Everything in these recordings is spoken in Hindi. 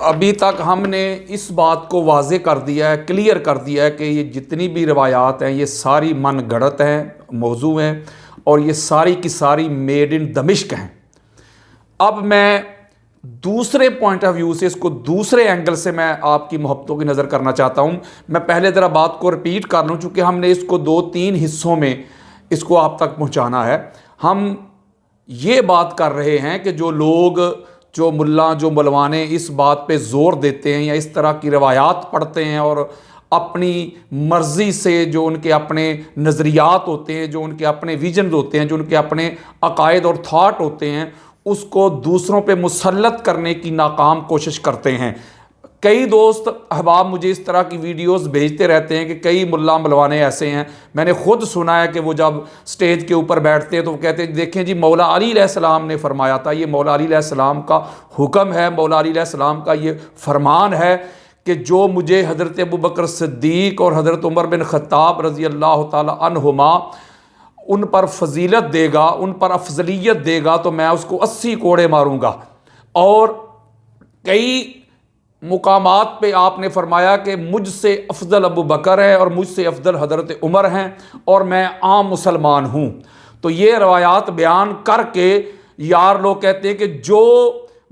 अभी तक हमने इस बात को वाज़े कर दिया है, क्लियर कर दिया है कि ये जितनी भी रवायात हैं ये सारी मन गढ़त हैं, मौजू हैं और ये सारी की सारी मेड इन दमिश्क हैं। अब मैं दूसरे पॉइंट ऑफ व्यू से इसको दूसरे एंगल से मैं आपकी मोहब्बतों की नज़र करना चाहता हूँ। मैं पहले ज़रा बात को रिपीट कर लूँ, चूँकि हमने इसको 2-3 हिस्सों में इसको आप तक पहुँचाना है। हम ये बात कर रहे हैं कि जो लोग, जो मुल्ला, जो मलवाने इस बात पे ज़ोर देते हैं या इस तरह की रवायात पढ़ते हैं और अपनी मर्ज़ी से जो उनके अपने नज़रियात होते हैं, जो उनके अपने विजन होते हैं, जो उनके अपने अकायद और थाट होते हैं, उसको दूसरों पे मुसल्लत करने की नाकाम कोशिश करते हैं। कई दोस्त अहबाब मुझे इस तरह की वीडियोस भेजते रहते हैं कि कई मुल्ला मलवाने ऐसे हैं, मैंने ख़ुद सुना है कि वो जब स्टेज के ऊपर बैठते हैं तो वो कहते हैं देखें जी मौला अली अलैहिस्सलाम ने फरमाया था, ये मौला अली अलैहिस्सलाम का हुक्म है, मौला अली अलैहिस्सलाम का ये फरमान है कि जो मुझे हज़रत अबू बकर सिद्दीक़ और हज़रत उमर बिन ख़त्ताब रज़ी अल्लाह ताला अन्हुमा उन पर फजीलत देगा, उन पर अफजलियत देगा तो मैं उसको 80 कोड़े मारूंगा। और कई मुकामात पे आपने फरमाया कि मुझसे अफजल अबू बकर है और मुझसे अफजल हज़रत उमर हैं और मैं आम मुसलमान हूँ। तो ये रवायात बयान करके यार लोग कहते हैं कि जो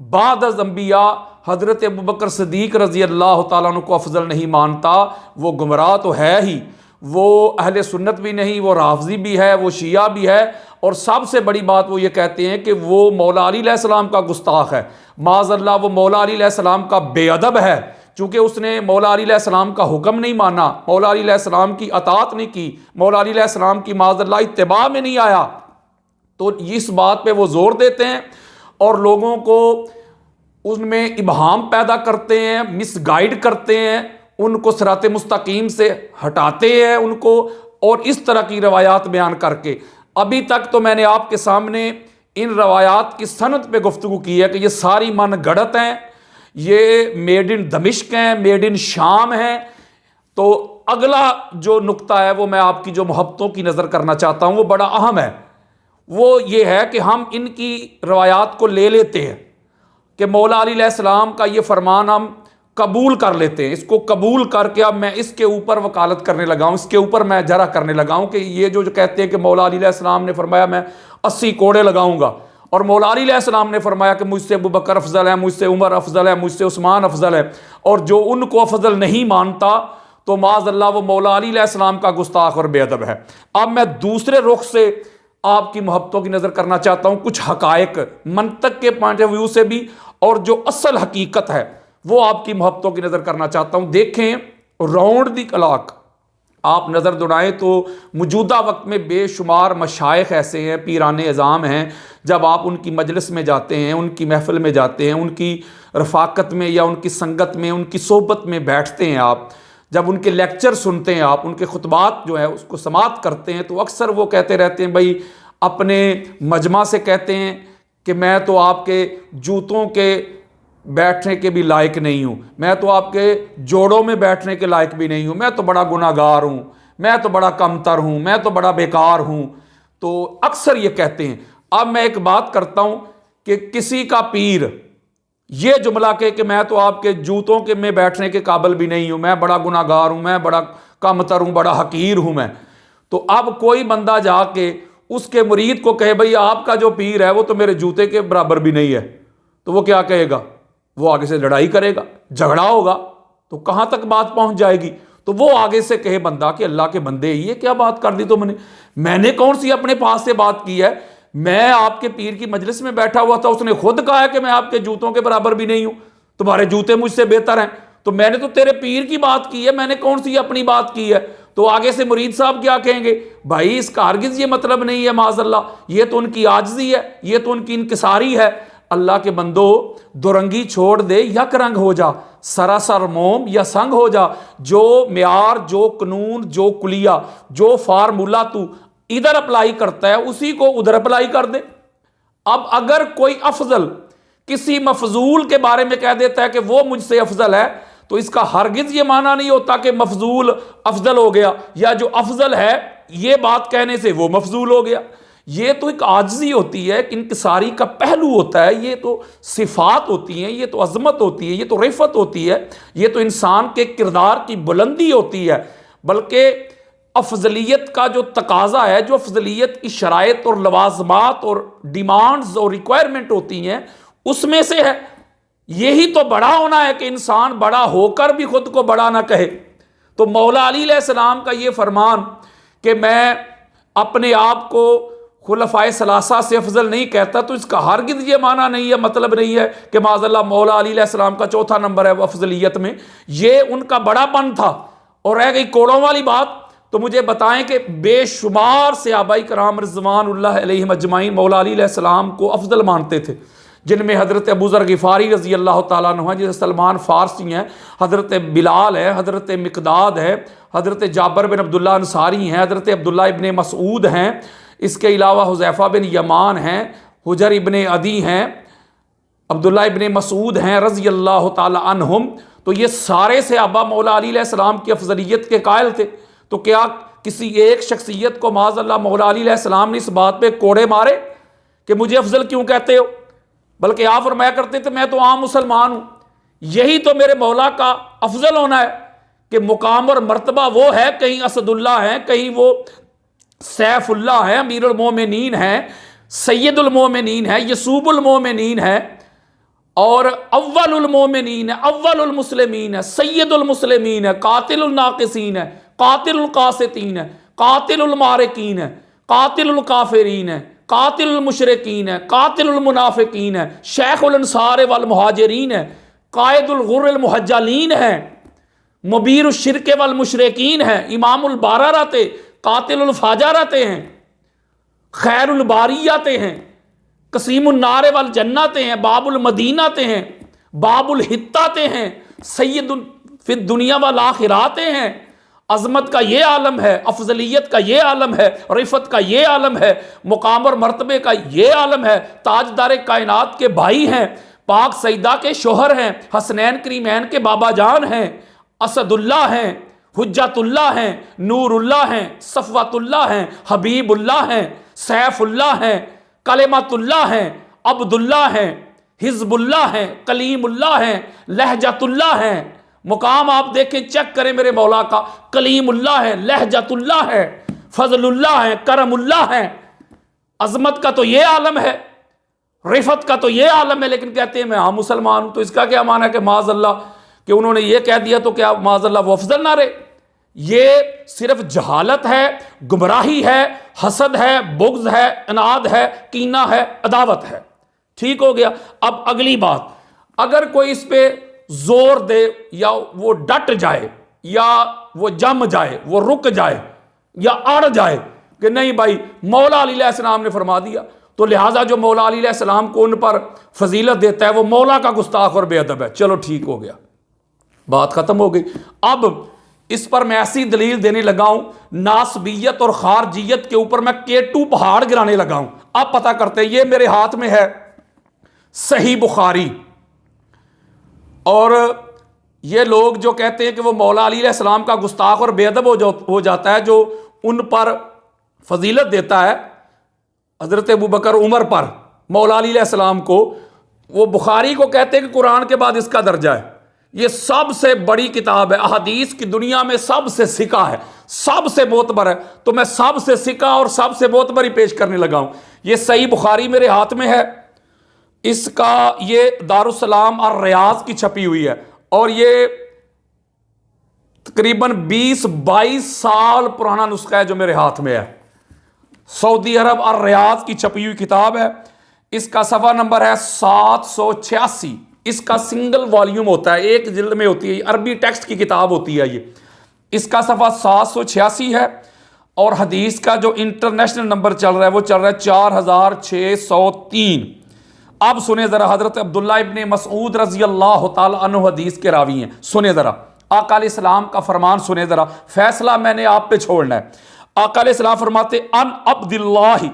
बाद अज़ अंबिया हज़रत अबू बकर सिद्दीक़ रज़ी अल्लाह ताला अन्हु को अफजल नहीं मानता वो गुमराह तो है ही, वो अहले सुन्नत भी नहीं, वो राफ़ज़ी भी है, वो शिया भी है। और सबसे बड़ी बात वो ये कहते हैं कि वो मौला अली अलैहिस्सलाम का गुस्ताख है, माज़अल्लाह वो मौला अली अलैहिस्सलाम का बेअदब है, चूँकि उसने मौला अली अलैहिस्सलाम का हुक्म नहीं माना, मौला अली अलैहिस्सलाम की अतात नहीं की, मौला अली अलैहिस्सलाम की माज़अल्लाह इत्तिबा में नहीं आया। तो इस बात पे वो ज़ोर देते हैं और लोगों को उनमें इबहाम पैदा करते हैं, मिसगाइड करते हैं, उनको सिराते मुस्तकीम से हटाते हैं उनको, और इस तरह की रवायात बयान करके। अभी तक तो मैंने आपके सामने इन रवायात की सनद पे गुफ्तगू की है कि ये सारी मन गढ़त हैं, ये मेड इन दमिश्क हैं, मेड इन शाम हैं। तो अगला जो नुक्ता है वो मैं आपकी जो मोहब्बतों की नज़र करना चाहता हूँ वो बड़ा अहम है। वो ये है कि हम इनकी रवायात को ले लेते हैं कि मौला अली अलैहिस्सलाम का ये फरमान हम कबूल कर लेते हैं, इसको कबूल करके अब मैं इसके ऊपर वकालत करने लगा हूँ, इसके ऊपर मैं जरा करने लगा हूँ कि ये जो कहते हैं कि मौला अली अलैहिस्सलाम ने फरमाया मैं 80 कोड़े लगाऊंगा और मौला अली अलैहिस्सलाम ने फरमाया कि मुझसे अबू बकर अफजल है, मुझसे उमर अफजल है, मुझसे उस्मान अफजल है, और जो उनको अफजल नहीं मानता तो माज़अल्लाह वो मौला अली अलैहिस्सलाम का गुस्ताख और बेअदब है। अब मैं दूसरे रुख से आपकी मोहब्बतों की नज़र करना चाहता हूँ, कुछ हकायक मंतक के पॉइंट ऑफ व्यू से भी, और जो असल हकीकत है वो आपकी मोहब्बतों की नज़र करना चाहता हूँ। देखें राउंड दी क्लॉक आप नज़र दौड़ाएँ तो मौजूदा वक्त में बेशुमार मशाइख ऐसे हैं, पीराने इज़ाम हैं, जब आप उनकी मजलिस में जाते हैं, उनकी महफिल में जाते हैं, उनकी रफ़ाकत में या उनकी संगत में, उनकी सोहबत में बैठते हैं, आप जब उनके लेक्चर सुनते हैं, आप उनके खुतबात जो है उसको समात करते हैं, तो अक्सर वो कहते रहते हैं भाई अपने मजमा से कहते हैं कि मैं तो आपके जूतों के बैठने के भी लायक नहीं हूँ, मैं तो आपके जोड़ों में बैठने के लायक भी नहीं हूँ, मैं तो बड़ा गुनाहगार हूँ, मैं तो बड़ा कमतर हूँ, मैं तो बड़ा बेकार हूँ। तो अक्सर ये कहते हैं। अब मैं एक बात करता हूँ कि किसी का पीर ये जुमला कहे कि मैं तो आपके जूतों के में बैठने के काबिल भी नहीं हूँ, मैं बड़ा गुनाहगार हूँ, मैं बड़ा कमतर हूँ, बड़ा हकीर हूँ मैं, तो अब कोई बंदा जाके उसके मुरीद को कहे भाई आपका जो पीर है वो तो मेरे जूते के बराबर भी नहीं है, तो वो क्या कहेगा? वो आगे से लड़ाई करेगा, झगड़ा होगा, तो कहाँ तक बात पहुँच जाएगी? तो वो आगे से कहे बंदा कि अल्लाह के बंदे ये क्या बात कर दी मैंने कौन सी अपने पास से बात की है? मैं आपके पीर की मजलिस में बैठा हुआ था, उसने खुद कहा है कि मैं आपके जूतों के बराबर भी नहीं हूं, तुम्हारे जूते मुझसे बेहतर हैं, तो मैंने तो तेरे पीर की बात की है, मैंने कौन सी अपनी बात की है? तो आगे से मुरीद साहब क्या कहेंगे? भाई इसका हरगिज़ ये मतलब नहीं है, माज़अल्लाह ये तो उनकी आजिज़ी है, ये तो उनकी इनकिसारी है। अल्लाह के बंदो दुरंगी छोड़ दे, यक रंग हो जा, सरासर मोम या संग हो जा, जो म्यार, जो कानून, जो कुलिया, जो फार्मूला तू इधर अप्लाई करता है उसी को उधर अप्लाई कर दे। अब अगर कोई अफजल किसी मफजूल के बारे में कह देता है कि वो मुझसे अफजल है, तो इसका हरगिज़ ये माना नहीं होता कि मफजूल अफजल हो गया, या जो अफजल है ये बात कहने से वो मफजूल हो गया। ये तो एक आजिज़ी होती है, इंकिसारी का पहलू होता है, ये तो सिफात होती हैं, ये तो अजमत होती है, ये तो रिफत होती है, ये तो इंसान के किरदार की बुलंदी होती है। बल्कि अफजलियत का जो तकाजा है, जो अफजलियत की शराइत और लवाजमात और डिमांड्स और रिक्वायरमेंट होती हैं, उसमें से है। यही तो बड़ा होना है कि इंसान बड़ा होकर भी खुद को बड़ा ना कहे। तो मौला अली अलैहिस्सलाम का ये फरमान कि मैं अपने आप को खुलफाए सलासा से अफजल नहीं कहता, तो इसका हरगिज़ ये माना नहीं है, मतलब नहीं है कि माज़अल्लाह मौला अली अलैहिस्सलाम का चौथा नंबर है वो अफजलियत में। ये उनका बड़ापन था। और रह गई कोड़ों वाली बात, तो मुझे बताएं कि बेशुमार सहाबाए किराम रिज़वानुल्लाह अलैहिम अजमाइन मौला अली अलैहिस्सलाम को अफजल मानते थे, जिनमें हज़रत अबू ज़र ग़िफ़ारी रज़ी अल्लाह तआला अन्हु हैं, जैसे सलमान फ़ारसी हैं, हज़रत बिलाल है, हज़रत मिक़दाद है, हज़रत जाबर बिन अब्दुल्ला अंसारी हैं, हज़रत अब्दुल्ला इब्ने मसऊद हैं, इसके अलावा हुज़ैफ़ा बिन यमान हैं, हुजर इब्ने अदी हैं, अब्दुल्ला इब्ने मसऊद हैं रज़ी अल्लाह तआला अन्हुम। तो ये सारे सहाबा मौला अली अलैहिस्सलाम की अफजलियत के कायल थे। तो क्या किसी एक शख्सियत को माज़अल्लाह मौला अली अलैहिस्सलाम ने इस बात पे कोड़े मारे कि मुझे अफजल क्यों कहते हो? बल्कि आप फरमाया करते थे मैं तो आम मुसलमान हूँ। यही तो मेरे मौला का अफजल होना है कि मुकाम और मर्तबा वो है, कहीं असदुल्ला हैं, कहीं वो सैफुल्ला है, अमीरुल मोमिनीन है, सैयदुल मोमिनीन है, यसूबुल मोमिनीन है, और अव्वलुल मोमिनीन है, अव्वलुल मुस्लिमीन है, सैयदुल मुस्लिमीन है, कातिलुल नाकिसीन है, कातिलुल कासितीन है, कातिलुल मारिकीन है, कातिलुल काफिरीन है, कातिलुल मुशरिकीन है, कातिलुल मुनाफिकीन है, शेखुल अंसार वल मुहाजिरीन है, कायदुल गुर्रिल मुहज्जलीन है, मुबीरुश शिरक वल मुशरिकीन है, इमामुल बारारते, कातिलुल फाजारते हैं, खैरुल बारियाते हैं, कसीमुन नारे वल जन्नते हैं, बाबुल मदीनाते हैं, बाबुल हित्ताते हैं, सैयदुल फिद दुनिया वल आखिराते हैं। अजमत का ये आलम है, अफजलियत का ये आलम है, रिफत का ये आलम है, मुकाम और मर्तबे का ये आलम है। ताजदार कायनात के भाई हैं, पाक सईदा के शोहर हैं, हसनैन करीमैन के बाबा जान हैं, असदुल्ला हैं, हुज्जतुल्लाह हैं, नूरुल्लाह हैं, सफ़वतुल्लाह हैं, हबीबुल्लाह हैं, सैफुल्लाह हैं, कलेमतुल्लाह हैं, अब्दुल्लाह हैं, हिज़्बुल्लाह हैं, कलीमुल्लाह हैं, लहजतुल्लाह हैं। मुकाम आप देखें, चेक करें मेरे मौला का, कलीमुल्लाह है, लहजतुल्लाह है, फजलुल्लाह है, करमुल्लाह है। अजमत का तो ये आलम है, रिफत का तो ये आलम है, लेकिन कहते हैं मैं हाँ मुसलमान हूँ। तो इसका क्या माना है कि माज़अल्लाह कि उन्होंने ये कह दिया तो क्या माज़अल्लाह वो अफजल ना रहे? ये सिर्फ जहालत है, गुमराही है, हसद है, बुग़्ज़ है, अनाद है, कीना है, अदावत है। ठीक हो गया। अब अगली बात, अगर कोई इस पे जोर दे या वो डट जाए या वो जम जाए, वो रुक जाए या अड़ जाए कि नहीं भाई मौला अली अलैहिस्सलाम ने फरमा दिया, तो लिहाजा जो मौला अली अलैहिस्सलाम को उन पर फजीलत देता है वो मौला का गुस्ताख और बेअदब है, चलो ठीक हो गया, बात खत्म हो गई। अब इस पर मैं ऐसी दलील देने लगा हूं, नासबियत और खारजियत के ऊपर मैं केटू पहाड़ गिराने लगा हूं। अब पता करते हैं, ये मेरे हाथ में है सही बुखारी, और ये लोग जो कहते हैं कि वो मौला अली अलैहिस्सलाम का गुस्ताख और बेअदब हो जाता है, जो उन पर फजीलत देता है हज़रत अबू बकर उमर पर मौला अली अलैहिस्सलाम को, वो बुखारी को कहते हैं कि कुरान के बाद इसका दर्जा है। ये सबसे बड़ी किताब है, अहदीस की दुनिया में सबसे सिका है, सबसे मोतबर है। तो मैं सबसे सिका और सबसे मोतबर ही पेश करने लगा हूं। ये सही बुखारी मेरे हाथ में है, इसका ये दारुस्सलाम और रियाज की छपी हुई है, और ये तकरीबन 20-22 साल पुराना नुस्खा है जो मेरे हाथ में है। सऊदी अरब और रियाज की छपी हुई किताब है। इसका सफ़ा नंबर है 786। इसका सिंगल वॉल्यूम होता है, एक जिल्द में होती है, अरबी टेक्स्ट की किताब होती है ये। इसका सफ़ा 786 है, और हदीस का जो इंटरनेशनल नंबर चल रहा है वो चल रहा है 4603। अब सुने ज़रा, हज़रत अब्दुल्ला इब्ने मसऊद रज़ी अल्लाह तआला अन्हु हदीस के रावी हैं। सुने ज़रा, आका अलैहिस्सलाम का फरमान सुने ज़रा, फैसला मैंने आप पे छोड़ना है। आका अलैहिस्सलाम फरमाते, अन अब्दुल्लाह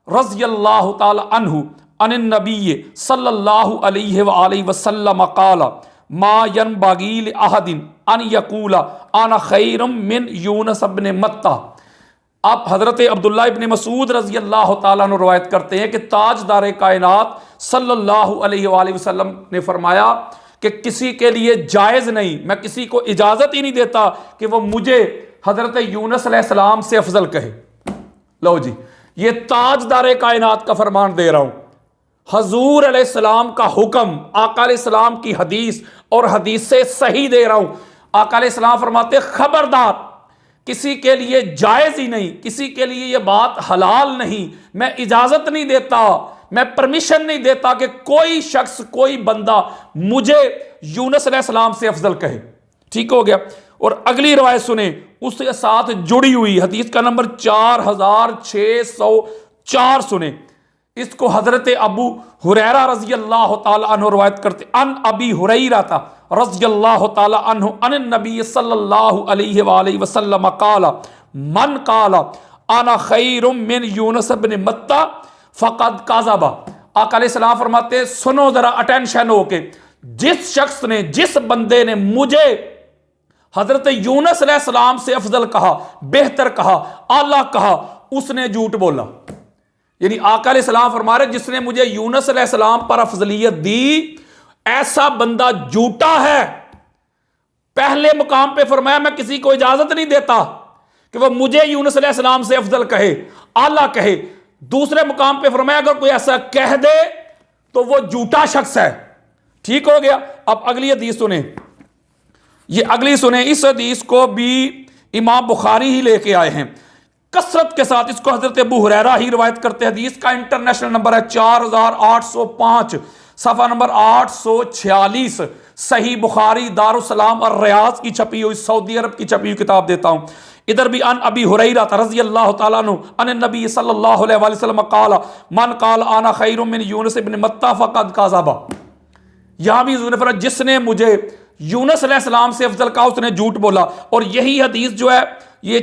रज़ी अल्लाह तआला अन्हु अन नबी सल्लल्लाहु अलैहि वसल्लम क़ाला मा यनबग़ी लिअहदिन अन यक़ूला अना खैरुम मिन यूनुस इब्न मत्ता। आप हजरत अब्दुल्ला इब्न मसूद रजी अल्लाह ताला अन्हु रवायत करते हैं कि ताजदार कायनात सल्लल्लाहु अलैहि वसल्लम ने फरमाया कि किसी के लिए जायज़ नहीं, मैं किसी को इजाज़त ही नहीं देता कि वह मुझे हजरत यूनुस अलैहिस्सलाम से अफजल कहे। लो जी, ये ताजदार कायनात का फरमान दे रहा हूं, हजूर अलैहिस्सलाम का हुक्म, आका अलैहिस्सलाम की हदीस और हदीस से सही दे रहा हूं। आका अलैहिस्सलाम फरमाते खबरदार, किसी के लिए जायज़ ही नहीं, किसी के लिए यह बात हलाल नहीं, मैं इजाज़त नहीं देता, मैं परमिशन नहीं देता कि कोई शख्स, कोई बंदा मुझे यूनुस अलैहिस्सलाम से अफजल कहे। ठीक हो गया। और अगली रवायत सुने, उसके साथ जुड़ी हुई हदीस का नंबर 4604 सुने। इसको हजरत अबू हुरैरा रजी अल्लाह ताला अन्हु रवायत करते, अन अबी हुरैरा था रजी अल्लाह ताला अन्हु अन नबी सल्लल्लाहु अलैहि वसल्लम काला मन काला अना खैरुम मिन यूनुस इब्न मत्ता फ़क़द काज़बा। आका अलैहिस्सलाम फरमाते, सुनो जरा अटेंशन होके, जिस शख्स ने, जिस बंदे ने मुझे हजरत यूनुस अलैहिस्सलाम से अफजल कहा, बेहतर कहा, आला कहा, उसने झूठ बोला। यानी आका अलैहिस्सलाम फरमा रहे, जिसने मुझे यूनुस अलैहिस्सलाम पर अफजलियत दी, ऐसा बंदा झूठा है। पहले मुकाम पे फरमाया मैं किसी को इजाजत नहीं देता कि वह मुझे यूनुस अलैहिस्सलाम से अफजल कहे, आला कहे। दूसरे मुकाम पे फरमाया अगर कोई ऐसा कह दे तो वह झूठा शख्स है। ठीक हो गया। अब अगली हदीस सुने, ये अगली सुने, इस हदीस को भी इमाम बुखारी ही लेके आए हैं कसरत के साथ। इसको हजरत अबू हुरैरा ही रवायत करते हैं। हदीस का इंटरनेशनल नंबर है 4805, सफ़ा नंबर 846। सही बुखारी दारुस्सलाम और रियाज की छपी हुई, सऊदी अरब की छपी हुई किताब देता हूं। इधर भी अन अबी हुरैरा रज़ी अल्लाह ताला अन्हु अन नबी सल्लल्लाहु अलैहि वसल्लम काला मन काल आना खैरुम मिन यूनुस इब्न मत्ता फ़क़द काज़बा। यहां भी हुज़ूर ने फरमाया, जिसने मुझे यूनुस अलैहिस्सलाम से अफजल कहा उसने झूठ बोला। और यही हदीस जो है ये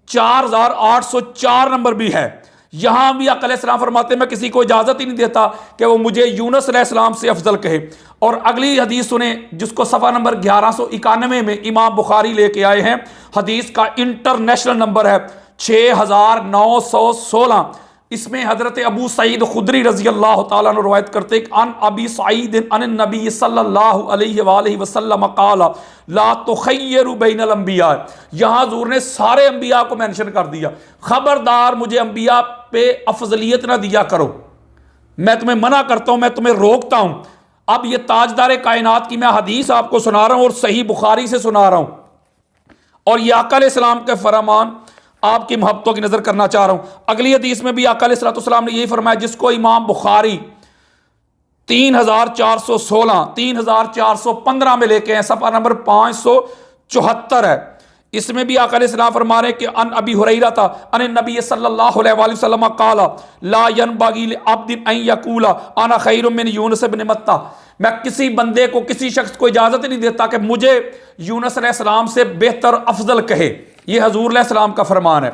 4804 नंबर भी है। यहां भी आका अलैहिस्सलाम फरमाते मैं किसी को इजाजत ही नहीं देता कि वो मुझे यूनुस अलैहिस्सलाम से अफजल कहे। और अगली हदीस सुने, जिसको सफ़ा नंबर 1191 में इमाम बुखारी लेके आए हैं। हदीस का इंटरनेशनल नंबर है 6916। इसमें हजरत अबू सईद खुदरी रजी अल्लाह ताला अन्हु रवायत करते हैं, अन अबी सईद अन नबी सल्लल्लाहु अलैहि वसल्लम काला ला तुखय्यरु बैनल अंबिया। यहाँ हुज़ूर ने सारे अंबिया को मेंशन कर दिया, खबरदार मुझे अंबिया पे अफजलियत ना दिया करो, मैं तुम्हें मना करता हूं, मैं तुम्हें रोकता हूं। अब ये ताजदार कायनात की मैं हदीस आपको सुना रहा हूं और सही बुखारी से सुना रहा हूं, और ये आका अलैहिस्सलाम के फरमान आपकी मोहब्बतों की नजर करना चाह रहा हूं। अगली हदीस में भी आका अलैहिस्सलाम ने यही फरमाया, जिसको इमाम बुखारी 3416 3415 में लेके हैं, सफ़ा नंबर 574 है। इसमें भी आका अलैहिस्सलाम फरमा रहे कि अन अबी हुरैरा था अन नबी सल्लल्लाहु अलैहि वसल्लम काला ला यनबगी लिअब्दिन अन यकूला अना खैरुम मिन यूनुस इब्न मत्ता। मैं किसी बंदे को, किसी शख्स को इजाजत नहीं देता कि मुझे यूनुस अलैहिस्सलाम से बेहतर अफजल कहे। ये हजूर अलैहिस्सलाम का फरमान है।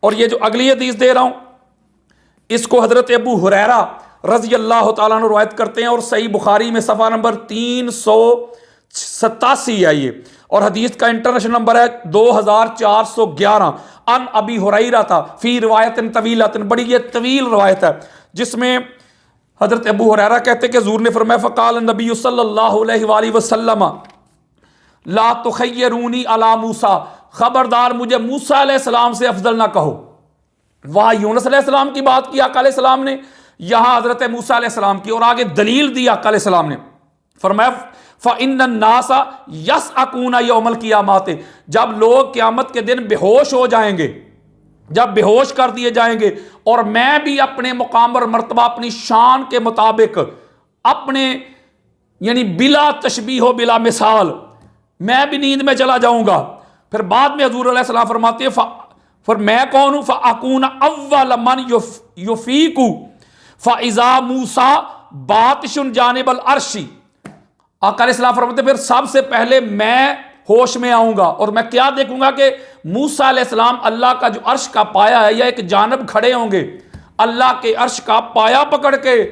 और ये जो अगली हदीस दे रहा हूं, इसको हजरत अबू हुरैरा रज़ी अल्लाह ताला अन्हु रवायत करते हैं और सही बुखारी में सफ़ा नंबर 387 है ये, और हदीस का इंटरनेशनल नंबर है 2411। अन अबी हुरैरा था फी रिवायतन तवीलतन, बड़ी ये तवील रवायत है, जिसमें हजरत अबू हुरैरा कहते कि हुज़ूर ने फरमाया फ़क़ाल नबी सल्लल्लाहु अलैहि वसल्लम ला तुखय्यरूनी अला मूसा, खबरदार मुझे मूसा अलैहिस्सलाम से अफजल ना कहो। वहां यूनुस अलैहिस्सलाम की बात की आका अलैहिस्सलाम ने, यहां हजरत मूसा अलैहिस्सलाम की, और आगे दलील दी आका अलैहिस्सलाम ने। फरमाया फ़इन्नन नासा यसअकूना यौमल क़ियामत, जब लोग क़यामत के दिन बेहोश हो जाएंगे, जब बेहोश कर दिए जाएंगे, और मैं भी अपने मुकाम और मर्तबा, अपनी शान के मुताबिक, अपने यानी बिला तशबीह बिला मिसाल, मैं भी नींद में चला जाऊंगा। फिर बाद में हुज़ूर अलैहिस्सलाम फरमाते हैं फिर मैं कौन हूं, फ़अकून अव्वल मन युफ़ीकु फ़इज़ा मूसा बातिशुन जानिबल अर्शी। आका अलैहिस्सलाम फरमाते फिर सबसे पहले मैं होश में आऊंगा और मैं क्या देखूंगा कि मूसा अलैहिस्सलाम अल्लाह का जो अर्श का पाया है, या एक जानब खड़े होंगे अल्लाह के अर्श का पाया पकड़ के।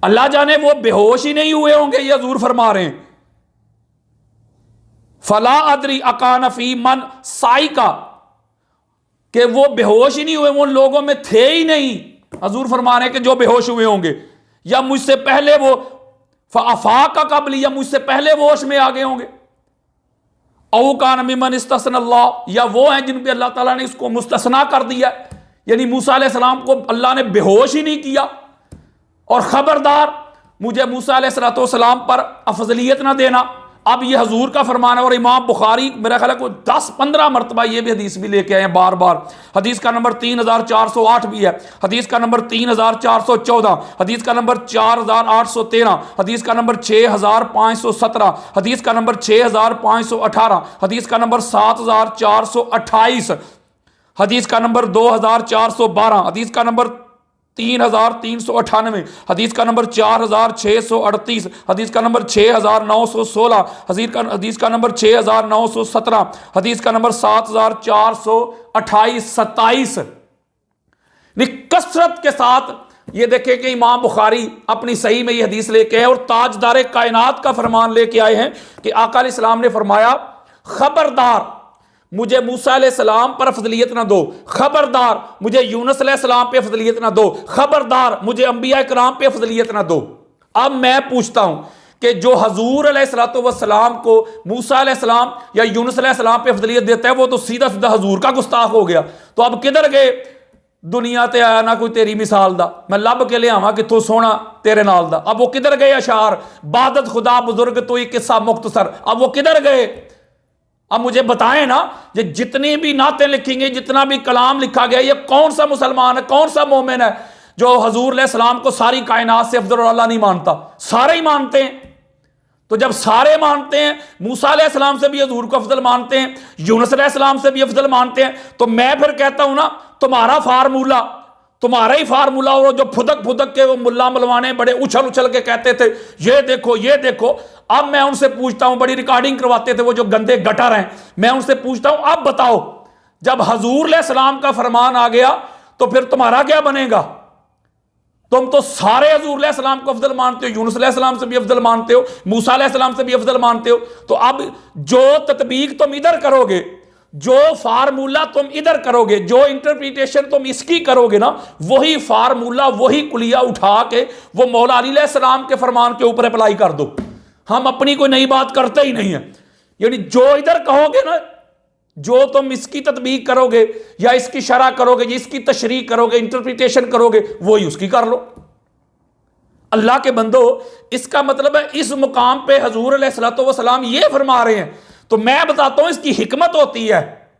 अल्लाह जाने वो बेहोश ही नहीं हुए होंगे, ये हुज़ूर फरमा रहे हैं। फला अदरी अकान फी मन साई का, कि वो बेहोश ही नहीं हुए, वो उन लोगों में थे ही नहीं। हजूर फरमा रहे हैं कि जो बेहोश हुए होंगे, या मुझसे पहले वो अफाका कबल, या मुझसे पहले वो होश में आ गए होंगे। औ कान मिमन इस्तस्ना अल्लाह, या वो हैं जिन पे अल्लाह ताला ने इसको मुस्तस्ना कर दिया, यानी मूसा अलैहिस्सलाम को अल्लाह ने बेहोश ही नहीं किया। और खबरदार मुझे मूसा अलैहिस्सलाम पर अफजलियत ना देना। अब ये हजूर का फरमान है, और इमाम बुखारी मेरा ख्याल है कोई 10-15 मरतबा ये भी हदीस भी लेके आए हैं बार बार। हदीस का नंबर 3408 भी है, हदीस का नंबर 3414, हदीस का नंबर 4813, हदीस का नंबर 6517, हदीस का नंबर 6518, हदीस का नंबर 7428, हदीस का नंबर 2412, हदीस का नंबर 3398, हदीस का नंबर 4638, हदीस का नंबर 6916, हदीस का नंबर 6917, हदीस का नंबर 7428-27। कसरत के साथ ये देखें कि इमाम बुखारी अपनी सही में ये हदीस लेके आए और ताजदार कायनात का फरमान लेके आए हैं कि आका अलैहिस्सलाम ने फरमाया, खबरदार मुझे मूसा अलैहिस्सलाम पर अफजलियत ना दो, खबरदार मुझे यूनुस अलैहिस्सलाम पे अफजलियत ना दो, खबरदार मुझे अंबिया इकराम पे अफजलियत ना दो। अब मैं पूछता हूं कि जो हजूर अलैहिस्सलाम को मूसा अलैहिस्सलाम या यूनुस अलैहिस्सलाम पे अफजलियत देता है, वो तो सीधा सीधा हजूर का गुस्ताख हो गया। तो अब किधर गए? दुनिया ते आया ना कोई तेरी मिसाल दा, मैं लब के ले आवा किथों सोना तेरे नाल दा। अब वो किधर गए अशार, बादत खुदा बुजुर्ग तो एक किस्सा मुख्तसर, अब वो किधर गए? अब मुझे बताएं ना, ये जितनी भी नातें लिखेंगे, जितना भी कलाम लिखा गया, ये कौन सा मुसलमान है, कौन सा मोमिन है जो हजूर अलैहिस्सलाम को सारी कायनात से अफजल अल्लाह नहीं मानता? सारे ही मानते हैं। तो जब सारे मानते हैं, मूसा अलैहिस्सलाम से भी हजूर को अफजल मानते हैं, यूनुस अलैहिस्सलाम से भी अफजल मानते हैं, तो मैं फिर कहता हूं ना, तुम्हारा तुम्हारा ही फार्मूला, और जो फुदक फुदक के वो मुल्ला मलवाने बड़े उछल उछल के कहते थे ये देखो ये देखो। अब मैं उनसे पूछता हूं, बड़ी रिकॉर्डिंग करवाते थे वो जो गंदे गटर हैं, मैं उनसे पूछता हूं, अब बताओ जब हजूर अलैहिस्सलाम का फरमान आ गया तो फिर तुम्हारा क्या बनेगा? तुम तो सारे हजूर अलैहिस्सलाम को अफजल मानते हो, यूनुस अलैहिस्सलाम से भी अफजल मानते हो, मूसा अलैहिस्सलाम से भी अफजल मानते हो। तो अब जो तत्बीक तुम इधर करोगे, जो फार्मूला तुम इधर करोगे, जो इंटरप्रिटेशन तुम इसकी करोगे ना, वही फार्मूला वही कुलिया उठा के वो मौला अली अलैहिस्सलाम के फरमान के ऊपर अप्लाई कर दो। हम अपनी कोई नई बात करते ही नहीं है। यानी जो इधर कहोगे ना, जो तुम इसकी तत्बीक करोगे या इसकी शरह करोगे, इसकी तशरीह करोगे, इंटरप्रिटेशन करोगे, वही उसकी कर लो। अल्लाह के बंदो, इसका मतलब है इस मुकाम पे हजूर अलैहिस्सलाम ये फरमा रहे हैं, तो मैं बताता हूं इसकी हिकमत होती है।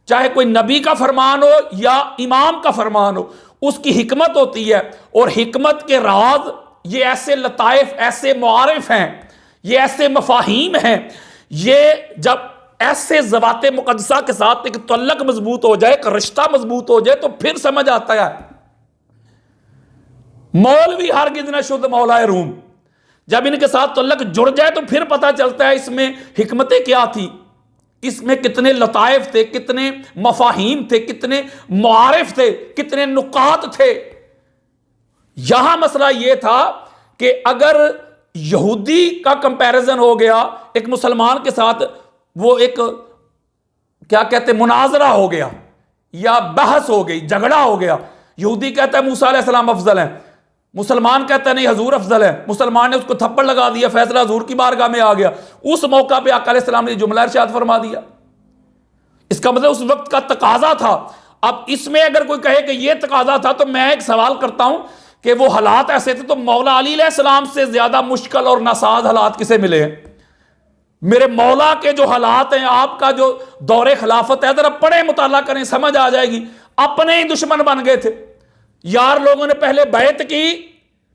चाहे कोई नबी का फरमान हो या इमाम का फरमान हो, उसकी हिकमत होती है। और हिकमत के राज ये ऐसे लताइफ, ऐसे मुआरिफ हैं, ये ऐसे मफाहीम हैं, ये जब ऐसे ज़वाते मुक़द्दसा के साथ एक तअल्लुक़ मजबूत हो जाए, एक रिश्ता मजबूत हो जाए, तो फिर समझ आता है। मौलवी हरगिज़ न शुद्ध मौलाए रूम, जब इनके साथ तअल्लुक़ जुड़ जाए तो फिर पता चलता है इसमें हिकमतें क्या थी, इसमें कितने लताइफ थे, कितने मफाहीम थे, कितने मुआरिफ थे, कितने नुकात थे। यहां मसला यह था कि अगर यहूदी का कंपैरिजन हो गया एक मुसलमान के साथ, वो एक क्या कहते मुनाजरा हो गया या बहस हो गई, झगड़ा हो गया। यहूदी कहता है मूसा अलैहिस्सलाम अफजल है, मुसलमान कहता है नहीं हजूर अफजल है। मुसलमान ने उसको थप्पड़ लगा दिया, फैसला हजूर की बारगाह में आ गया। उस मौका पे आका अलैहिस्सलाम ने जुमला इरशाद फरमा दिया। इसका मतलब उस वक्त का तकाजा था। अब इसमें अगर कोई कहे कि यह तकाजा था, तो मैं एक सवाल करता हूं कि वो हालात ऐसे थे, तो मौला अली अलैहिस्सलाम से ज्यादा मुश्किल और नासाज हालात किसे मिले हैं? मेरे मौला के जो हालात हैं, आपका जो दौरे खिलाफत है, जरा पढ़े मुताला करें, समझ आ जाएगी। अपने ही दुश्मन बन गए थे यार। लोगों ने पहले बैत की,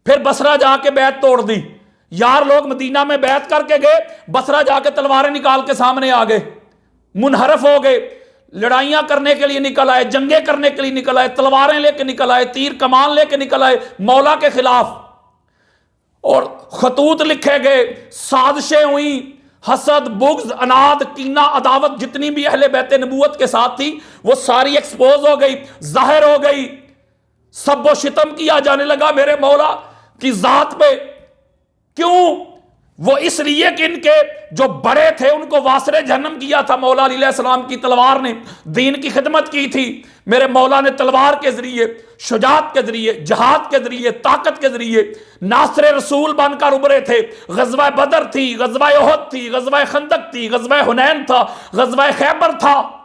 फिर बसरा जाके बैत तोड़ दी यार। लोग मदीना में बैत करके गए, बसरा जाके तलवारें निकाल के सामने आ गए, मुनहरफ हो गए, लड़ाइयां करने के लिए निकल आए, जंगे करने के लिए निकल आए, तलवारें लेके निकल आए, तीर कमान लेके निकल आए मौला के खिलाफ, और खतूत लिखे गए, साजिशें हुई, हसद, बुग़्ज़, अनाद, कीना, अदावत जितनी भी अहले बैते नबूवत के साथ थी, वो सारी एक्सपोज हो गई, जाहिर हो गई। सब शितम किया जाने लगा मेरे मौला की जात पे। क्यों? वो इसलिए कि इनके जो बड़े थे उनको वासरे जहन्नम किया था। मौला अलैहिस्सलाम की तलवार ने दीन की खिदमत की थी। मेरे मौला ने तलवार के जरिए, शुजात के जरिए, जहाद के जरिए, ताकत के जरिए नासरे रसूल बनकर उभरे थे। गज़वा बदर थी, गज़वा उहद थी, गज़वा खंदक थी, गज़वा हुनैन था, गज़वा खैबर था।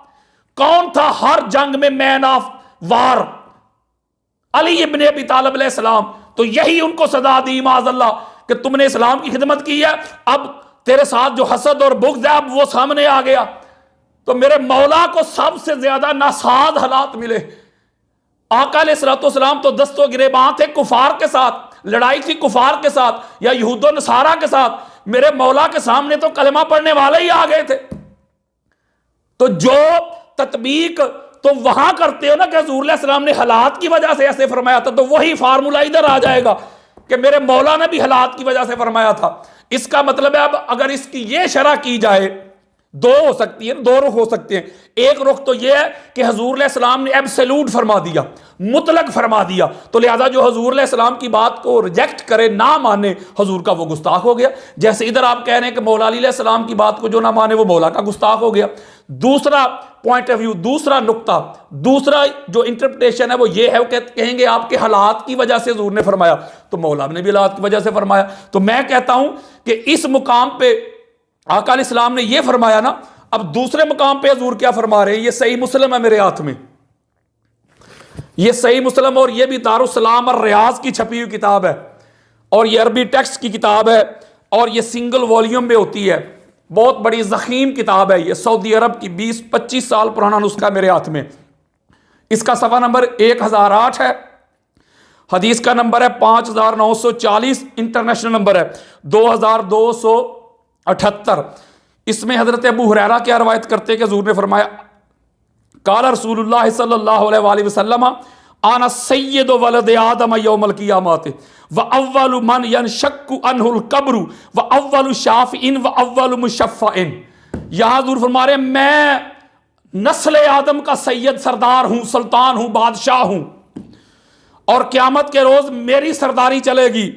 कौन था हर जंग में मैन ऑफ वार? अली इब्ने अबी तालिब अलैहिस्सलाम। तो यही उनको सदा दी माज़अल्लाह कि तुमने इस्लाम की खिदमत की है, अब तेरे साथ जो हसद और बुग़्ज़ है अब वो सामने आ गया। तो मेरे मौला को सबसे ज्यादा नासाद हालात मिले। आका अलैहिस्सलाम तो दस्तो गिरेबान थे कुफार के साथ, लड़ाई थी कुफार के साथ या यहूदो नसारा के साथ। मेरे मौला के सामने तो कलमा पढ़ने वाले ही आ गए थे। तो जो तत्बीक तो वहां करते हो ना कि हुजूर अलैहिस्सलाम ने हालात की वजह से ऐसे फरमाया था, तो वही फार्मूला इधर आ जाएगा कि मेरे मौला ने भी हालात की वजह से फरमाया था। इसका मतलब है अब अगर इसकी यह शरह की जाए, दो हो सकती है, दो रुख हो सकते हैं। एक रुख तो यह है कि हुजूर अलैहिस्सलाम ने एब्सोल्यूट फरमा दिया, मुतलक फरमा दिया, तो लिहाजा जो हुजूर अलैहिस्सलाम की बात को रिजेक्ट करे, ना माने, हुजूर का वो गुस्ताख हो गया। जैसे इधर आप कह रहे हैं कि मौला अली अलैहिस्सलाम की बात को जो ना माने वो मौला का गुस्ताख हो गया। दूसरा पॉइंट ऑफ व्यू, दूसरा नुक्ता, दूसरा जो इंटरप्रिटेशन है वो ये है, कहेंगे आपके हालात की वजह से हुजूर ने फरमाया, तो मौला ने भी हालात की वजह से फरमाया। तो मैं कहता हूं कि इस मुकाम पे आका अलैहिस्सलाम ने यह फरमाया ना, अब दूसरे मुकाम पे हुजूर क्या फरमा रहे हैं? ये सही मुस्लिम है मेरे हाथ में, ये सही मुस्लिम, और ये भी दारुस्सलाम और रियाज की छपी हुई किताब है, और ये अरबी टेक्स्ट की किताब है, और ये सिंगल वॉल्यूम में होती है। बहुत बड़ी ज़ख़ीम किताब है ये, सऊदी अरब की 20-25 साल पुराना नुस्खा मेरे हाथ में। इसका सफ़ा नंबर 1008 है, हदीस का नंबर है 5940, इंटरनेशनल नंबर है 2278। इसमें हजरत अबू हुरैरा क्या रवायत करते कि हुजूर ने फरमाया, काला रसूलुल्लाह सल्लल्लाहु अलैहि वसल्लम आना सय्यदु वलद आदम यौमल क़ियामत व अव्वलु मन यनशक्कु अनहुल कब्रु व अव्वलु शाफ़िइन व अव्वलु मुशफ़्फ़इन। यहां हुजूर फरमा रहे, मैं नस्ल आदम का सैयद सरदार हूं, सुल्तान हूं, बादशाह हूं, और क़यामत के रोज मेरी सरदारी चलेगी,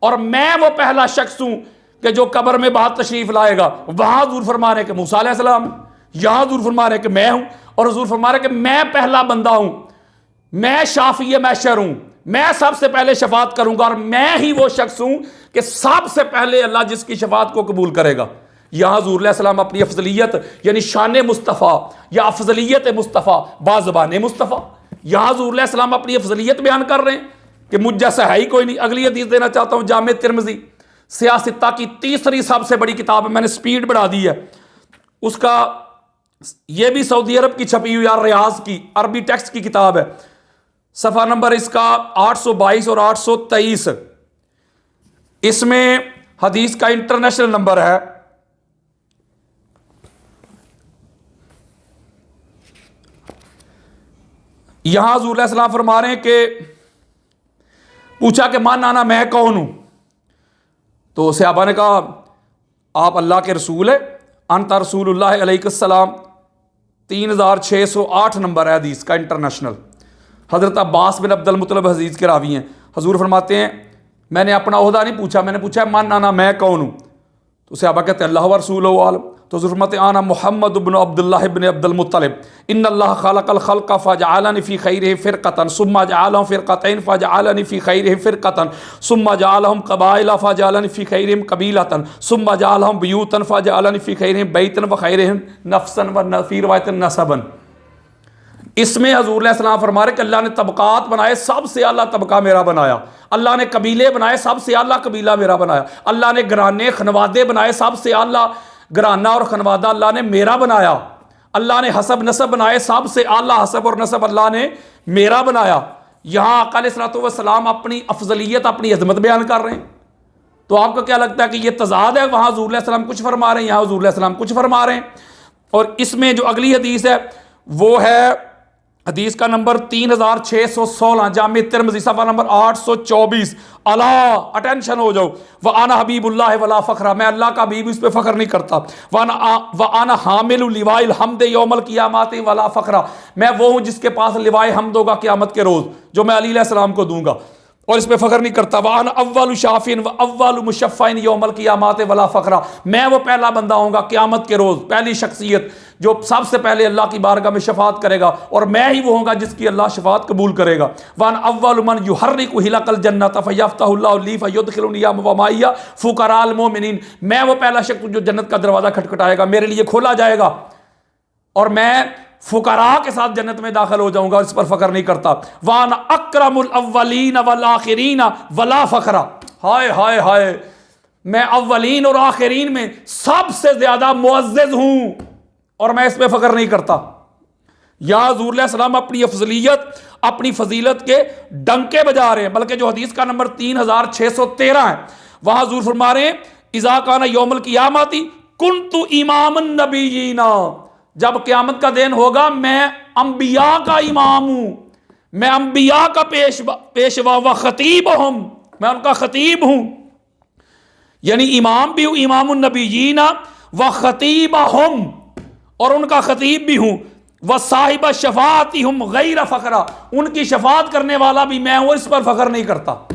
और मैं वो पहला शख्स हूं कि जो कब्र में बाद तशरीफ लाएगा। वहां हुजूर फरमा रहे कि मूसा अलैहिस्सलाम, यहां हुजूर फरमा रहे कि मैं हूं, और हुजूर फरमा रहे कि मैं पहला बंदा हूं, मैं शाफी महशर हूं, मैं सबसे पहले शफात करूंगा, और मैं ही वो शख्स हूं कि सबसे पहले अल्लाह जिसकी शफात को कबूल करेगा। यहां हुजूर अलैहिस्सलाम अपनी अफजलियत यानी शान मुस्तफ़ा या अफजलियत मुस्तफ़ा बाज़बान मुस्तफ़ा, यहां हुजूर अलैहिस्सलाम अपनी अफजलियत बयान कर रहे हैं कि मुझ जैसा है ही कोई नहीं। अगली हदीस देना चाहता हूं, जामे तिरमिज़ी सियासत्ता की तीसरी सबसे बड़ी किताब है, मैंने स्पीड बढ़ा दी है उसका, यह भी सऊदी अरब की छपी हुई रियाज की अरबी टेक्स्ट की किताब है। सफ़ा नंबर इसका 822 और 823, इसमें हदीस का इंटरनेशनल नंबर है। यहां हुजूर अलैहिस्सलाम फरमा रहे हैं कि पूछा कि मान आना, मैं कौन हूं? तो सहाबा ने कहा, आप अल्लाह के रसूल है, अंता रसूलुल्लाह अलैहिस्सलाम। 3608 नंबर है हदीस का इंटरनेशनल। हज़रत अब्बास बिन अब्दुल मुत्तलिब हदीस के रावी हैं। हुजूर फरमाते हैं, मैंने अपना ओहदा नहीं पूछा, मैंने पूछा मन आना, मैं कौन हूँ? तो सहाबा कहते हैं अल्लाह व रसूलुहु आलम। तो हुजूर फरमाते हैं, आना मुहम्मद इब्न अब्दुल्लाह इब्न अब्दुल मुत्तलिब, इन्नल्लाह खलक़ल खल्क़ फजअलनी फ़ी खैरिहिम फ़िरक़तन सुम्मा जअलहुम फ़िरक़तैन फजअलनी फ़ी खैरिहिम फ़िरक़तन सुम्मा जअलहुम क़बाइला फजअलनी फ़ी खैरिहिम क़बीलतन सुम्मा जअलहुम बुयूतन फजअलनी फ़ी खैरिहिम बैतन व खैरिहिम नफ़सन व फ़ी रिवायतिन नसबन। इसमें हुजूर अलैहिस्सलाम फरमा रहे कि अल्लाह ने तबकात बनाए, सबसे आला तबका मेरा बनाया। अल्लाह ने कबीले बनाए, सबसे आला कबीला मेरा बनाया। अल्लाह ने घराने खनवादे बनाए, सबसे आला घराना और खनवादा अल्लाह ने मेरा बनाया। अल्लाह ने हसब नसब बनाए, सबसे आला हसब और नसब अल्लाह ने मेरा बनाया। यहाँ आका अलैहिस्सलातु वस्सलाम अपनी अफजलियत, अपनी अजमत बयान कर रहे हैं। तो आपको क्या लगता है कि ये तजाद है? वहाँ हुजूर अलैहिस्सलाम कुछ फरमा रहे हैं, यहाँ हुजूर अलैहिस्सलाम कुछ फरमा रहे हैं। और इसमें जो अगली हदीस है वो है हदीस का नंबर 3616, जामे तिरमिज़ी सफ़ा नंबर 824। अला, अटेंशन हो जाओ, व आना हबीबुल्लाह वला फ़ख्रा, मैं अल्लाह का हबीब, इस पे फ़ख्र नहीं करता। व आना हामिलु लिवाइल हम्द यौमल क़ियामत वला फ़ख्रा, मैं वो हूँ जिसके पास लिवाए हम्द होगा क़यामत के रोज़, जो मैं अली अलैहिस्सलाम को दूंगा। और इस पे फख्र नहीं करता। वान अव्वलु शाफिन व अव्वलु मुशफ़्फ़इन यौमल क़ियामत वला फ़ख्रा, मैं वो पहला बंदा होऊंगा क़यामत के रोज़, पहली शख्सियत जो सबसे पहले अल्लाह की बारगाह में शफात करेगा, और मैं ही वो होऊंगा जिसकी अल्लाह शफात कबूल करेगा। वान अव्वलु मन युहर्रिकु हिलकल जन्नत फ़यफ़्तहुल्लाहु ली फ़युदखिलुनी या वमाइया फ़ुक़राअल मोमिनीन, मैं वो पहला शख्स जो जन्नत का दरवाज़ा खटखटाएगा, मेरे लिए खोला जाएगा और मैं फुकरा के साथ जन्नत में दाखिल हो जाऊंगा, इस पर फख्र नहीं करता। वान अक्रमुल अव्वलीन वल आखिरीन वला फ़ख्रा, हाय हाय हाय, मैं अव्वलीन और आखिरीन में सबसे ज्यादा मुअज़्ज़ज़ हूं और मैं इस पर फख्र नहीं करता। या हुज़ूर अलैहिस्सलाम अपनी अफजलियत, अपनी फजीलत के डंके बजा रहे हैं। बल्कि जो हदीस का नंबर 3613 है, वहां हुज़ूर फरमा रहे हैं इज़ा काना यौमुल क़ियामती कुन्तु इमामुन नबिय्यीना, जब क़यामत का दिन होगा मैं अंबिया का इमाम हूं, मैं अंबिया का पेशवा व खतीब हूं, मैं उनका खतीब हूं, यानी इमाम भी हूं, इमामुन नबिय्यीना व खतीब हम, और उनका खतीब भी हूं, व साहिब शफाती हम गैर फ़ख्रा, उनकी शफात करने वाला भी मैं हूं, इस पर फख्र नहीं करता।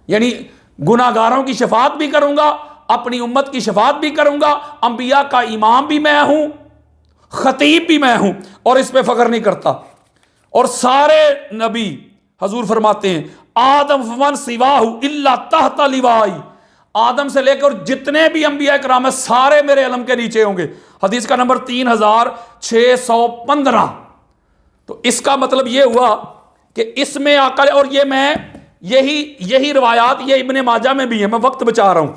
यानी गुनाहगारों की शफात भी करूंगा, अपनी उम्मत की शफात भी करूंगा, अंबिया का इमाम भी मैं हूं, खतीब भी मैं हूं, और इस पे फख्र नहीं करता। और सारे नबी हजूर फरमाते हैं आदम फमन सिवाहु इल्ला तहता लिवाई, आदम से लेकर जितने भी अंबिया कराम है सारे मेरे इल्म के नीचे होंगे। हदीस का नंबर 3615। तो इसका मतलब यह हुआ कि इसमें आकर, और ये मैं यही रवायात ये इब्ने माजा में भी है, मैं वक्त बचा रहा हूं,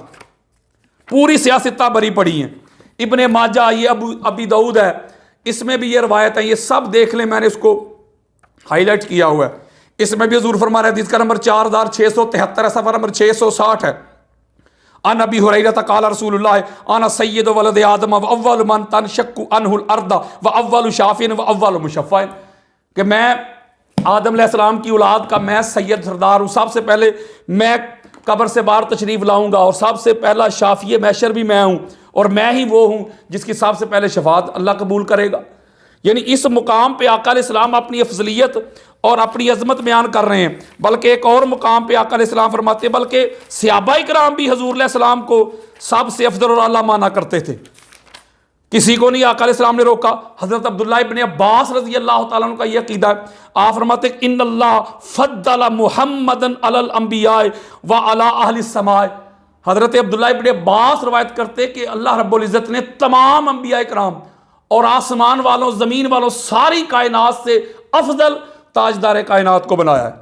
पूरी सियासता बरी पड़ी है। इब्ने माजा, ये अबी दाऊद है, इसमें भी ये रवायत है, ये सब देख लें, मैंने इसको हाईलाइट किया हुआ है। इसमें भी हुज़ूर फरमा रहे हैं, इसका नंबर 4673 है, सफ़र नंबर 660 है। अन अबी हुरैरा क़ाल रसूलुल्लाह अना सय्यदु वलद आदम व अव्वलु मन तनशक्कु अन्हुल अर्द व अव्वलु शाफ़िन व अव्वलु मुशफ़्फ़इन, कि मैं आदम अलैहिस्सलाम की औलाद का मैं सैयद सरदार हूँ, सबसे पहले मैं कब्र से बाहर तशरीफ लाऊंगा, और सबसे पहला शाफिए महशर भी मैं हूं, और मैं ही वो हूं जिसकी सबसे पहले शफात अल्लाह कबूल करेगा। यानी इस मुकाम पे आका अलैहिस्सलाम अपनी अफजलियत और अपनी अजमत बयान कर रहे हैं। बल्कि एक और मुकाम पे आका अलैहिस्सलाम फरमाते हैं, बल्कि सहाबाए किराम भी हुज़ूर अलैहिस्सलाम को सबसे अफजल और आला माना करते थे, किसी को नहीं आका अलैहिस्सलाम ने रोका। हजरत अब्दुल्लाह इब्ने अब्बास रज़ी अल्लाह तआला अन्हु का यह अकीदा है, आप फरमाते हैं इन्नल्लाह फद्दल मुहम्मदन अलल अंबिया व अला अहलिस समाए। हजरत अब्दुल्लाह इब्ने अब्बास रवायत करते कि अल्लाह रब्बुल इज़्ज़त ने तमाम अंबिया कराम और आसमान वालों, ज़मीन वालों, सारी कायनात से अफजल ताजदार कायनात को बनाया है।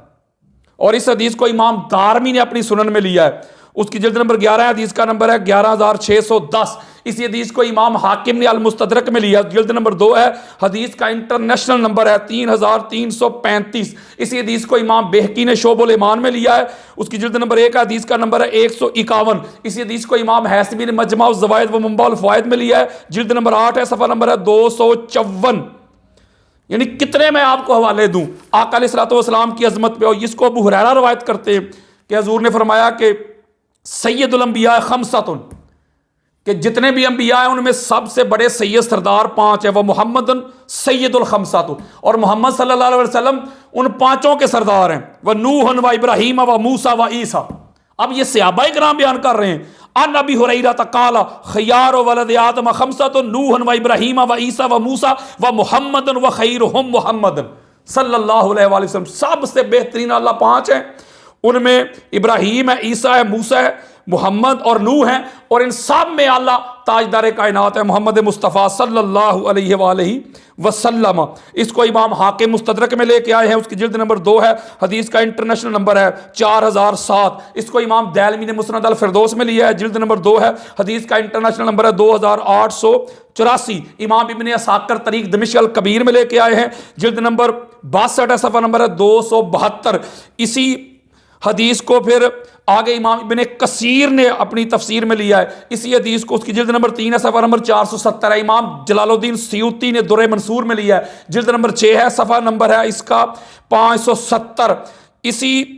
और इस हदीस को इमाम दारमी ने अपनी सुनन में लिया है, उसकी जिल्द नंबर 11 है, हदीस का नंबर है 11610। इसी हदीस को इमाम हाकिम ने अल मुस्तदरक में लिया, जिल्द नंबर 2 है, हदीस का इंटरनेशनल नंबर है 3335। इसी हदीस को इमाम बेहकी ने शोबुल ईमान में लिया है, उसकी जिल्द नंबर 1 है, हदीस का नंबर है 151। इसी हदीस को इमाम हैसमी ने मजमा ज़वाइद व मुंबा फ़वाइद में लिया है, जिल्द नंबर 8 है, सफ़ा नंबर है 254। यानी कितने मैं आपको हवाले दूं आका अलैहिस्सलातु वस्सलाम की अजमत पे। और इसको अबू हुरैरा रवायत करते हैं कि हुज़ूर ने फरमाया कि सैयदुल अंबिया खमसतुन, कि जितने भी अंबिया हैं उनमें सबसे बड़े सैयद सरदार 5 है, वह मोहम्मदन सैयदुल खमसतु, और मोहम्मद सल्लल्लाहु अलैहि वसल्लम उन 5 के सरदार हैं। वह नूहन व इब्राहीम व मूसा व ईसा। अब ये सहाबाए किराम बयान कर रहे हैं, अन अबी हुरैरा क़ाल खयारु वलद आदम खमसतुन नूहन व इब्राहीम व ईसा व मूसा व मुहम्मदन व खैरुहुम मुहम्मदन सल्लल्लाहु अलैहि वसल्लम। सबसे बेहतरीन अल्लाह 5 हैं, उनमें इब्राहीम है, ईसा है, मूसा है, मोहम्मद और नूह हैं, और इन सब में अल्लाह ताजदार कायनात है मोहम्मद मुस्तफ़ा सल्लल्लाहु अलैहि वसल्लम। इसको इमाम हाकिम मुस्तदरक में लेके आए हैं, उसकी जिल्द नंबर 2 है, हदीस का इंटरनेशनल नंबर है 4007। इसको इमाम दैलमी ने मुस्नद अल फिरदौस में लिया है, जिल्द नंबर 2 है, हदीस का इंटरनेशनल नंबर है 2884। इमाम इब्ने असाकिर तरीक दमिश्क अल कबीर में लेके आए हैं, जिल्द नंबर 62 है, सफ़ा नंबर है 272। इसी हदीस को फिर आगे इमाम इब्ने कसीर ने अपनी तफसीर में लिया है, इसी हदीस को उसकी जिल्द नंबर 3 है, सफ़ा नंबर 470 है। इमाम जलालुद्दीन सयूती ने दुर्र मंसूर में लिया है, जिल्द नंबर 6 है, सफ़ा नंबर है इसका 570। इसी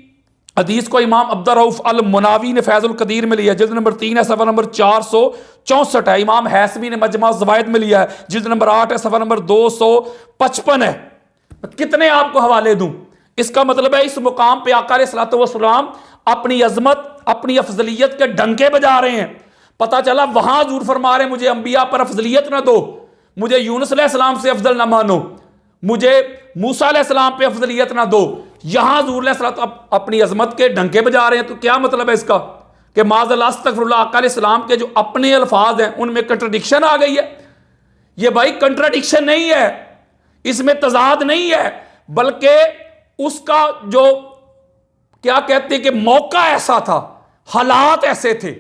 हदीस को इमाम अब्दुर रऊफ अल मुनावी ने फैज़ुल कदीर में लिया है, जिल्द नंबर 3 है, सफ़ा नंबर 464 है। इमाम हैसमी ने मजमा ज़वाइद में लिया है, जिल्द नंबर 8 है, सफ़ा नंबर 255 है। कितने आपको हवाले दूं, इसका मतलब है इस मुकाम पे आका अलैहिस्सलातु वस्सलाम अपनी अजमत, अपनी अफजलियत के डंके बजा रहे हैं। पता चला वहां हजूर फरमा रहे हैं मुझे अंबिया पर अफजलियत ना दो, मुझे यूनुस अलैहिस्सलाम से अफजल ना मानो, मुझे मूसा अलैहिस्सलाम पे अफजलियत ना दो। यहां हजूर अलैहिस्सलाम अपनी अजमत के डंके बजा रहे हैं। तो क्या मतलब है इसका कि माज़अल्लाह अस्तगफिरुल्लाह, आका अलैहिस्सलाम के जो अपने अल्फाज हैं उनमें कंट्रडिक्शन आ गई है। ये भाई कंट्रडिक्शन नहीं है, इसमें तजाद नहीं है, बल्कि उसका जो क्या कहते हैं कि मौका ऐसा था, हालात ऐसे थे,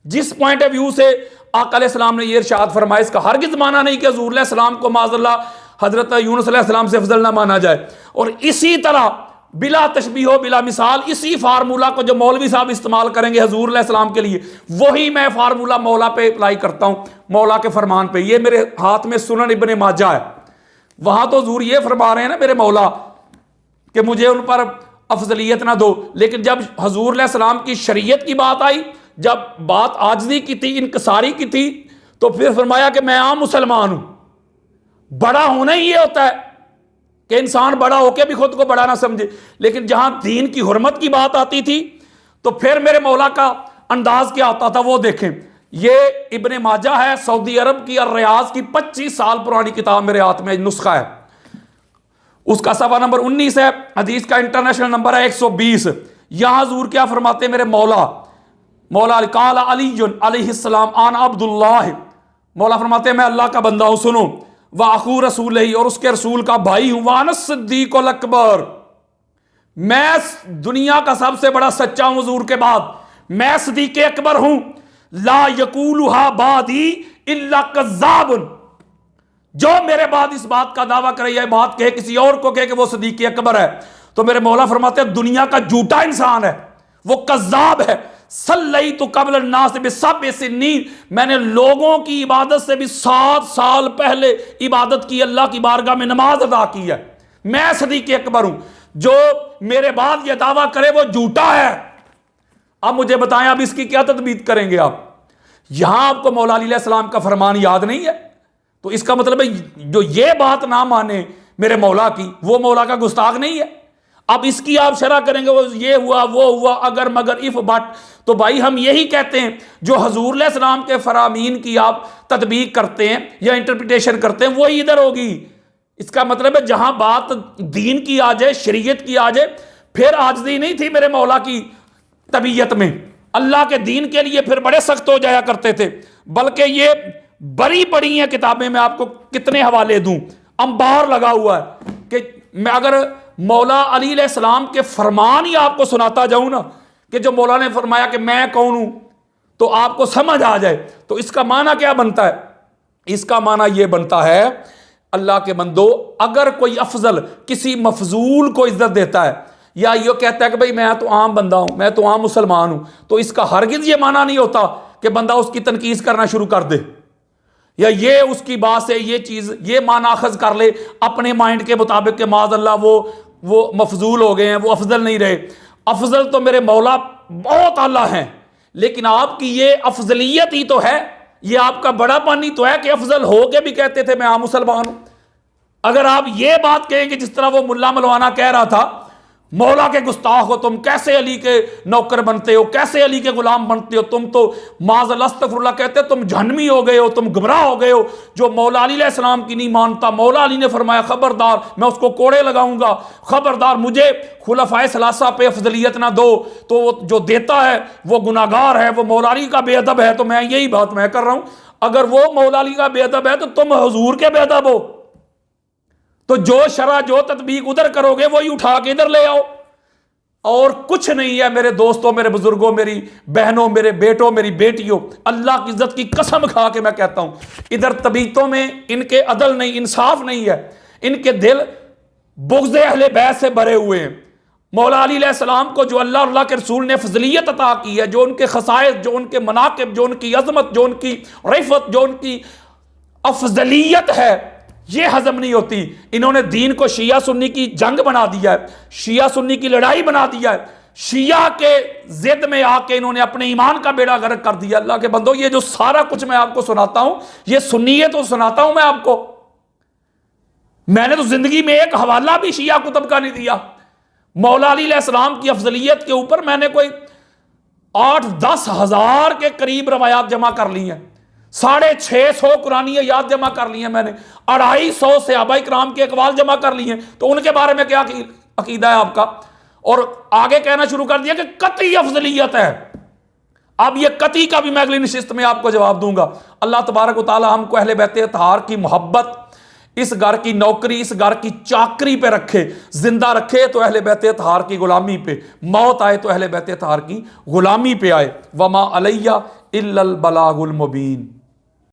जिस पॉइंट ऑफ व्यू से आका अलैहिस्सलाम ने ये इरशाद फरमाया, इसका हरगिज़ माना नहीं कि हजूर अलैहिस्सलाम को माज़अल्लाह हजरत यूनुस अलैहिस्सलाम से अफजल ना माना जाए। और इसी तरह बिला तशबीह बिला मिसाल, इसी फार्मूला को जो मौलवी साहब इस्तेमाल करेंगे हजूर अलैहिस्सलाम के लिए, वही मैं फार्मूला मौला पे अप्लाई करता हूं, मौला के फरमान पे। ये मेरे हाथ में सुनन इब्ने माजा है, वहां तो हजूर ये फरमा रहे हैं ना मेरे मौला कि मुझे उन पर अफजलियत ना दो, लेकिन जब हजूर अलैहिस्सलाम की शरीयत की बात आई, जब बात आजजी की थी, इनकसारी की थी, तो फिर फरमाया कि मैं आम मुसलमान हूं। बड़ा होना ही ये होता है कि इंसान बड़ा होकर भी खुद को बड़ा ना समझे, लेकिन जहां दीन की हुर्मत की बात आती थी तो फिर मेरे मौला का अंदाज क्या होता था वो देखें। ये इब्ने माजा है, सऊदी अरब की और रियाज की 25 साल पुरानी किताब मेरे हाथ में नुस्खा है, उसका सफ़ा नंबर 19 है, हदीस का इंटरनेशनल नंबर है 120। यहां हजूर क्या फरमाते हैं मेरे मौला, मौला काला अली अलैहिस्सलाम आन अब्दुल्लाह, मौला फरमाते हैं मैं अल्लाह का बंदा हूं, सुनो, वाखू रसूल ही, और उसके रसूल का भाई हूं, वानस सिद्दीकुल अकबर, मैं दुनिया का सबसे बड़ा सच्चा हूं हजूर के बाद, मैं सिद्दीक अकबर हूं। ला यकूलुहा बादी इल्ला कज़्ज़ाबुन, जो मेरे बाद इस बात का दावा करे या बात कहे किसी और को कहे कि वो सिद्दीक अकबर है, तो मेरे मौला फरमाते हैं दुनिया का झूठा इंसान है, वो कज़्ज़ाब है। सल्लई तो कबल नास बिसब सिन्नीन, मैंने लोगों की इबादत से भी 7 साल पहले इबादत की, अल्लाह की बारगाह में नमाज अदा की है, मैं सिद्दीक अकबर हूं। जो मेरे बाद यह दावा करे वो झूठा है। अब मुझे बताएं, अब इसकी क्या तदबीर करेंगे आप? यहां आपको मौला अली अलैहिस्सलाम का फरमान याद नहीं है, तो इसका मतलब है जो ये बात ना माने मेरे मौला की, वो मौला का गुस्ताख नहीं है। अब इसकी आप शरह करेंगे, वो ये हुआ वो हुआ, अगर मगर इफ बट, तो भाई हम यही कहते हैं जो हजूर अलैहिस्सलाम के फरामीन की आप तदबीक करते हैं या इंटरप्रिटेशन करते हैं, वही इधर होगी। इसका मतलब है जहां बात दीन की आ जाए, शरीयत की आ जाए, फिर आजजी नहीं थी मेरे मौला की तबीयत में, अल्लाह के दीन के लिए फिर बड़े सख्त हो जाया करते थे, बल्कि ये बड़ी बड़ी हैं किताबें, मैं आपको कितने हवाले दूं, अंबार लगा हुआ है कि मैं अगर मौला अली अलैहिस्सलाम के फरमान ही आपको सुनाता जाऊं ना, कि जो मौला ने फरमाया कि मैं कौन हूं, तो आपको समझ आ जाए। तो इसका माना क्या बनता है? इसका माना यह बनता है, अल्लाह के बंदो, अगर कोई अफजल किसी मफजूल को इज्जत देता है या ये कहता है कि भाई मैं तो आम बंदा हूं, मैं तो आम मुसलमान हूं, तो इसका हरगिज ये माना नहीं होता कि बंदा उसकी तनकीस करना शुरू कर दे या ये उसकी बात से ये चीज ये मानाखज कर ले अपने माइंड के मुताबिक कि माज़अल्लाह वो मफजूल हो गए हैं, वो अफजल नहीं रहे। अफजल तो मेरे मौला बहुत आला हैं, लेकिन आपकी ये अफजलियत ही तो है, ये आपका बड़ापन ही तो है कि अफजल हो के भी कहते थे मैं आम मुसलमान हूं। अगर आप ये बात कहेंगे जिस तरह वो मुल्ला मलवाना कह रहा था, मौला के गुस्ताख हो तुम, कैसे अली के नौकर बनते हो, कैसे अली के गुलाम बनते हो, तुम तो माज़अल्लाह अस्तगफिरुल्लाह कहते तुम जहन्नमी हो गए हो, तुम गुमराह हो गए हो, जो मौला अली अलैहिस्सलाम की नहीं मानता। मौला अली ने फरमाया खबरदार मैं उसको कोड़े लगाऊंगा, खबरदार मुझे खुलफाए सलासा पे अफजलियत ना दो, तो वो जो देता है वो गुनाहगार है, वो मौला अली का बेअदब है। तो मैं यही बात मैं कर रहा हूं, अगर वो मौला अली का बेअदब है तो तुम हुजूर के बेअदब हो, तो जो शरा जो तदबीक उधर करोगे वही उठा के इधर ले आओ, और कुछ नहीं है। मेरे दोस्तों, मेरे बुजुर्गों, मेरी बहनों, मेरे बेटों, मेरी बेटियों, अल्लाह की इज्जत की कसम खा के मैं कहता हूं, इधर तबीयतों में इनके अदल नहीं, इंसाफ नहीं है, इनके दिल बुग़्ज़ अहले बैत से भरे हुए हैं। मौला अली अलैहिस्सलाम को जो अल्लाह और अल्लाह के रसूल ने फजलियत अता की है, जो उनके खसाइस, जो उनके मनाकिब, जो उनकी अजमत, जो उनकी रिफत, जो उनकी अफजलियत है, ये हजम नहीं होती। इन्होंने दीन को शिया सुन्नी की जंग बना दिया है, शिया सुन्नी की लड़ाई बना दिया है, शिया के जिद में आके इन्होंने अपने ईमान का बेड़ा गर्क कर दिया। अल्लाह के बंदो, ये जो सारा कुछ मैं आपको सुनाता हूं, ये सुन्नियत तो सुनाता हूं मैं आपको, मैंने तो जिंदगी में एक हवाला भी शिया कुतुब का नहीं दिया। मौला अली अलैहिस्सलाम की अफजलियत के ऊपर मैंने कोई 8-10 हज़ार के करीब रवायात जमा कर ली हैं, 650 कुरानी याद जमा कर ली हैं मैंने, 250 सहाबा किराम के अकवाल जमा कर लिए हैं। तो उनके बारे में क्या अकीदा है आपका? और आगे कहना शुरू कर दिया कि कतई अफजलियत है। अब ये कती का भी मैं अगली नशिस्त में आपको जवाब दूंगा। अल्लाह तबारक व तआला हमको अहले बैत अतहार की मोहब्बत, इस घर की नौकरी, इस घर की चाकरी पे रखे, जिंदा रखे तो अहले बैत अतहार की गुलामी पे, मौत आए तो अहले बैत अतहार की गुलामी पे आए। वमा अलैया इल्लल बलागुल मुबीन।